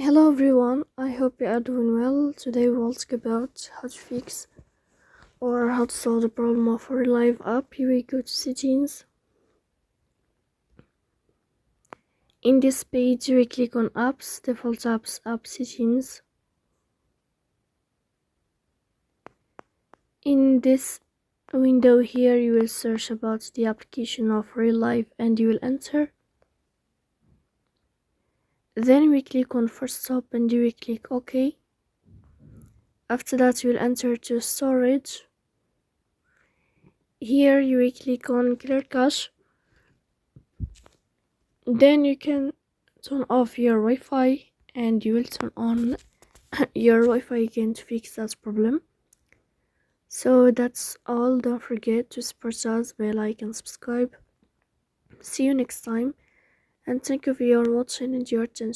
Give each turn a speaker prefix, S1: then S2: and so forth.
S1: Hello everyone, I hope you are doing well. Today we'll talk about how to fix or how to solve the problem of Relive app. Here we go to settings. In this page we click on apps, default apps, app settings. In this window here you will search about the application of Relive and you will enter. Then we click on first stop and you will click OK. After that you will enter to storage. Here you will click on clear cache. Then you can turn off your Wi-Fi and you will turn on your Wi-Fi again to fix that problem. So that's all. Don't forget to support us by like and subscribe. See you next time, and thank you for your watching and your attention.